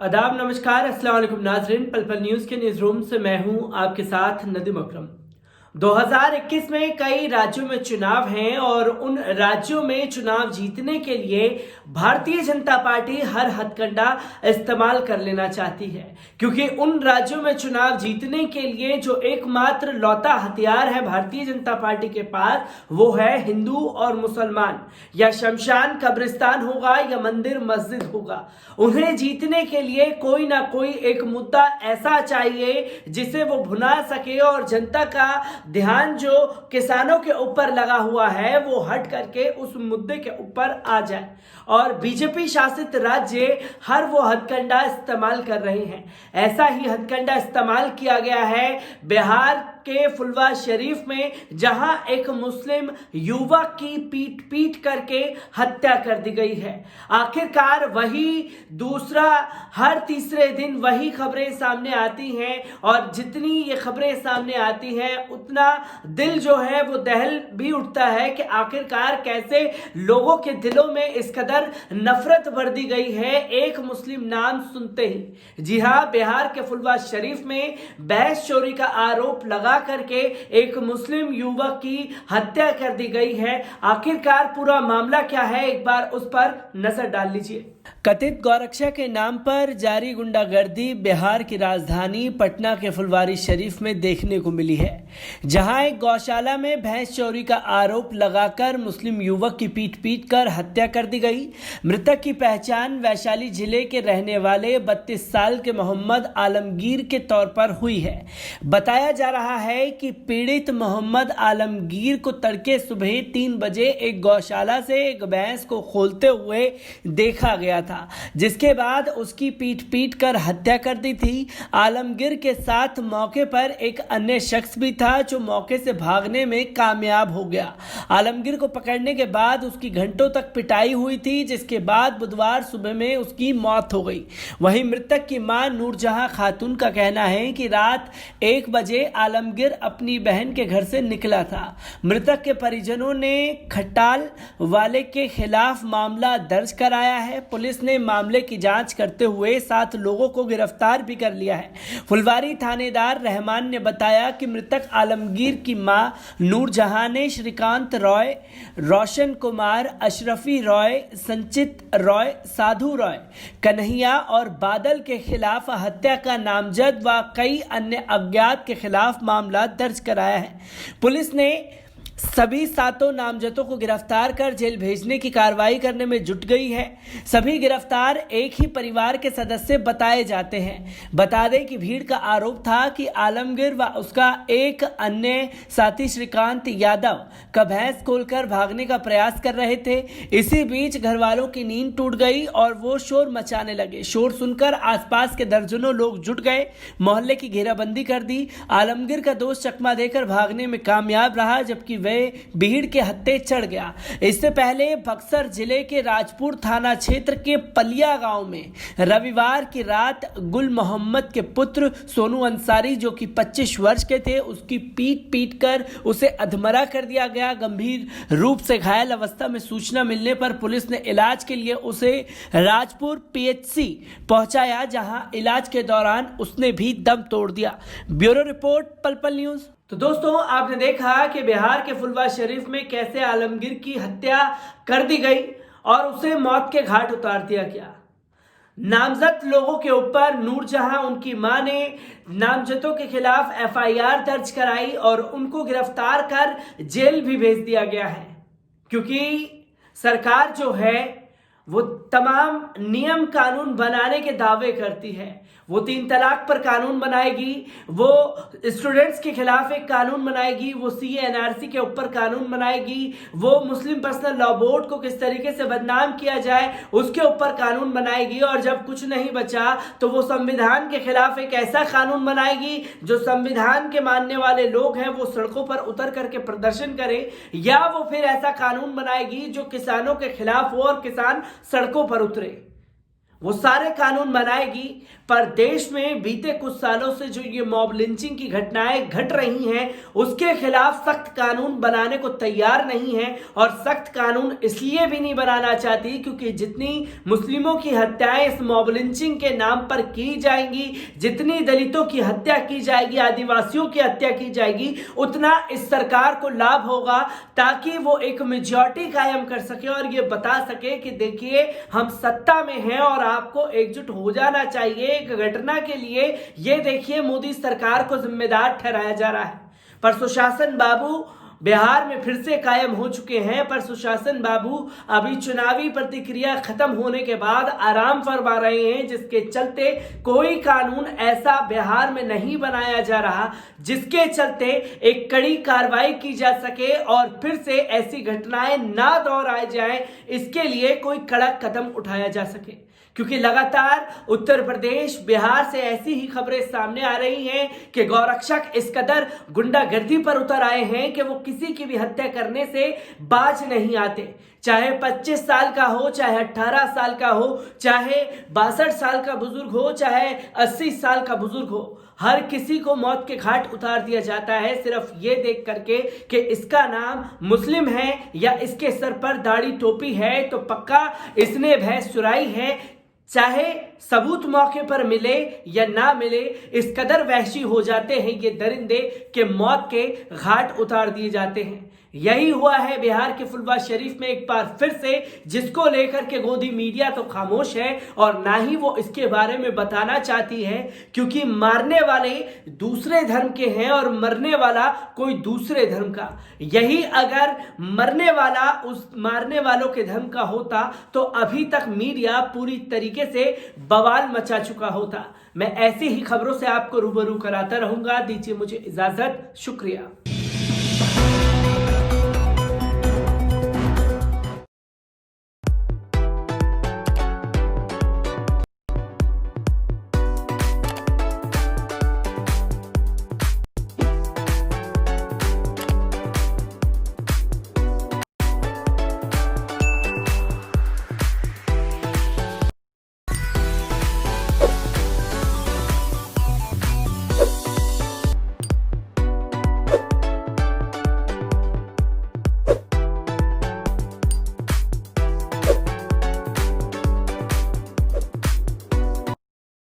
आदाब, नमस्कार, अस्सलाम वालेकुम नाज़रीन। पल पल न्यूज़ के न्यूज़ रूम से मैं हूं आपके साथ नदीम अकरम। 2021 में कई राज्यों में चुनाव हैं और उन राज्यों में चुनाव जीतने के लिए भारतीय जनता पार्टी हर हथकंडा इस्तेमाल कर लेना चाहती है, क्योंकि उन राज्यों में चुनाव जीतने के लिए जो एकमात्र लौता हथियार है भारतीय जनता पार्टी के पास, वो है हिंदू और मुसलमान। या शमशान कब्रिस्तान होगा या मंदिर मस्जिद होगा, उन्हें जीतने के लिए कोई ना कोई एक मुद्दा ऐसा चाहिए जिसे वो भुना सके और जनता का ध्यान जो किसानों के ऊपर लगा हुआ है वो हट करके उस मुद्दे के ऊपर आ जाए। और बीजेपी शासित राज्य हर वो हथकंडा इस्तेमाल कर रहे हैं। ऐसा ही हथकंडा इस्तेमाल किया गया है बिहार के फुलवार शरीफ में, जहां एक मुस्लिम युवक की पीट करके हत्या कर दी गई है। आखिरकार वही दूसरा हर तीसरे दिन वही खबरें सामने आती हैं और जितनी ये खबरें सामने आती हैं उतना दिल जो है वो दहल भी उठता है कि आखिरकार कैसे लोगों के दिलों में इस कदर नफरत भर दी गई है एक मुस्लिम नाम सुनते ही। जी हां, बिहार के फुलवार शरीफ में भैंस चोरी का आरोप लगा करके एक मुस्लिम युवक की हत्या कर दी गई है। आखिरकार पूरा मामला क्या है, एक बार उस पर नजर डाल लीजिए। कथित गौरक्षा के नाम पर जारी गुंडागर्दी बिहार की राजधानी पटना के फुलवारी शरीफ में देखने को मिली है, जहां एक गौशाला में भैंस चोरी का आरोप लगाकर मुस्लिम युवक की पीट कर हत्या कर दी गई। मृतक की पहचान वैशाली जिले के रहने वाले 32 साल के मोहम्मद आलमगीर के तौर पर हुई है। बताया जा रहा है कि पीड़ित मोहम्मद आलमगीर को तड़के सुबह 3 बजे एक गौशाला से एक भैंस को खोलते हुए देखा गया था, जिसके बाद उसकी पीट कर हत्या कर दी थी। आलमगीर के साथ मौके पर एक अन्य शख्स भी था जो मौके से भागने में कामयाब हो गया। आलमगीर को पकड़ने के बाद उसकी घंटों तक पिटाई हुई थी, जिसके बाद बुधवार सुबह में उसकी मौत हो गई। वहीं मृतक की मां नूरजहां खातून का कहना है कि रात 1 बजे आलमगीर अपनी बहन के घर से निकला था। मृतक के परिजनों ने खटाल वाले के खिलाफ मामला दर्ज कराया है। पुलिस ने मामले की जांच करते हुए 7 लोगों को गिरफ्तार भी कर लिया है। फुलवारी थानेदार रहमान ने बताया कि मृतक आलमगीर की मां नूरजहां ने श्रीकांत रॉय, रोशन कुमार, अशरफी रॉय, संचित रॉय, साधु रॉय, कन्हैया और बादल के खिलाफ हत्या का नामजद व कई अन्य अज्ञात के खिलाफ मामला दर्ज कराया है। पुलिस ने सभी 7 नामजदों को गिरफ्तार कर जेल भेजने की कार्रवाई करने में जुट गई है। सभी गिरफ्तार एक ही परिवार के सदस्य बताए जाते हैं। बता दें कि भीड़ का आरोप था कि आलमगीर व उसका एक अन्य साथी श्रीकांत यादव का भैंस खोलकर भागने का प्रयास कर रहे थे। इसी बीच घर वालों की नींद टूट गई और वो शोर मचाने लगे। शोर सुनकर आसपास के दर्जनों लोग जुट गए, मोहल्ले की घेराबंदी कर दी। आलमगीर का दोस्त चकमा देकर भागने में कामयाब रहा, जबकि भीड़ के हत्थे चढ़ गया। इससे पहले बक्सर जिले के राजपुर थाना क्षेत्र के पलिया गांव में रविवार की रात गुल मोहम्मद के पुत्र सोनू अंसारी, जो कि 25 वर्ष के थे, उसकी पीट कर उसे अधमरा कर दिया गया। गंभीर रूप से घायल अवस्था में सूचना मिलने पर पुलिस ने इलाज के लिए उसे राजपुर पीएचसी पहुंचाया, जहां इलाज के दौरान उसने भी दम तोड़ दिया। ब्यूरो रिपोर्ट, पल पल न्यूज। तो दोस्तों, आपने देखा कि बिहार के फुलवार शरीफ में कैसे आलमगीर की हत्या कर दी गई और उसे मौत के घाट उतार दिया गया। नामजद लोगों के ऊपर नूरजहां, उनकी मां ने नामजदों के खिलाफ एफआईआर दर्ज कराई और उनको गिरफ्तार कर जेल भी भेज दिया गया है, क्योंकि सरकार जो है वो तमाम नियम कानून बनाने के दावे करती है। वो 3 तलाक पर कानून बनाएगी, वो स्टूडेंट्स के खिलाफ एक कानून बनाएगी, वो सीए एनआरसी के ऊपर कानून बनाएगी, वो मुस्लिम पर्सनल लॉ बोर्ड को किस तरीके से बदनाम किया जाए उसके ऊपर कानून बनाएगी। और जब कुछ नहीं बचा तो वो संविधान के खिलाफ एक ऐसा कानून बनाएगी जो संविधान के मानने वाले लोग हैं वो सड़कों पर उतर करके प्रदर्शन करें, या वो फिर ऐसा कानून बनाएगी जो किसानों के खिलाफ हो और किसान सड़कों पर उतरे। वो सारे कानून बनाएगी, पर देश में बीते कुछ सालों से जो ये मॉब लिंचिंग की घटनाएं घट रही हैं उसके खिलाफ सख्त कानून बनाने को तैयार नहीं है। और सख्त कानून इसलिए भी नहीं बनाना चाहती क्योंकि जितनी मुस्लिमों की हत्याएं इस मॉब लिंचिंग के नाम पर की जाएंगी, जितनी दलितों की हत्या की जाएगी, आदिवासियों की हत्या की जाएगी, उतना इस सरकार को लाभ होगा, ताकि वो एक मेजॉरिटी कायम कर सके और ये बता सके कि देखिए हम सत्ता में हैं और आपको एकजुट हो जाना चाहिए। एक घटना के लिए ये देखिए मोदी सरकार को जिम्मेदार ठहराया जा रहा है, पर सुशासन बाबू बिहार में फिर से कायम हो चुके हैं। पर सुशासन बाबू अभी चुनावी प्रतिक्रिया खत्म होने के बाद आराम फरमा रहे हैं, जिसके चलते कोई कानून ऐसा बिहार में नहीं बनाया जा रहा जिसके चलते एक कड़ी कार्रवाई की जा सके और फिर से ऐसी घटनाएं ना दोहराई जाएं, इसके लिए कोई कड़क कदम उठाया जा सके। क्योंकि लगातार उत्तर प्रदेश, बिहार से ऐसी ही खबरें सामने आ रही हैं कि गौरक्षक इस कदर गुंडागर्दी पर उतर आए हैं कि वो किसी की भी हत्या करने से बाज नहीं आते। चाहे 25 साल का हो, चाहे 18 साल का हो, चाहे 62 साल का बुजुर्ग हो, चाहे 80 साल का बुजुर्ग हो, हर किसी को मौत के घाट उतार दिया जाता है सिर्फ ये देख करके कि इसका नाम मुस्लिम है या इसके सर पर दाढ़ी टोपी है तो पक्का इसने भैंस चुराई है। चाहे सबूत मौके पर मिले या ना मिले, इस कदर वहशी हो जाते हैं ये दरिंदे कि मौत के घाट उतार दिए जाते हैं। यही हुआ है बिहार के फुलवार शरीफ में एक बार फिर से, जिसको लेकर के गोदी मीडिया तो खामोश है और ना ही वो इसके बारे में बताना चाहती है, क्योंकि मारने वाले दूसरे धर्म के हैं और मरने वाला कोई दूसरे धर्म का। यही अगर मरने वाला उस मारने वालों के धर्म का होता तो अभी तक मीडिया पूरी तरीके से बवाल मचा चुका होता। मैं ऐसी ही खबरों से आपको रूबरू कराता रहूंगा। दीजिए मुझे इजाजत, शुक्रिया।